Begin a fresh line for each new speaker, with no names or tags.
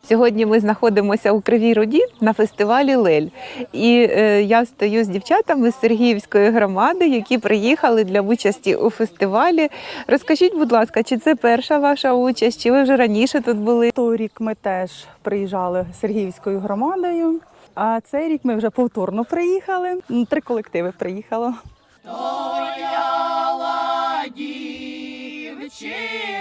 Сьогодні ми знаходимося у Кривій Роді на фестивалі «Лель». І я стою з дівчатами з Сергіївської громади, які приїхали для участі у фестивалі. Розкажіть, будь ласка, чи це перша ваша участь, чи ви вже раніше тут були?
Торік ми теж приїжджали Сергіївською громадою, а цей рік ми вже повторно приїхали. 3 колективи приїхало.
Стояла дівчина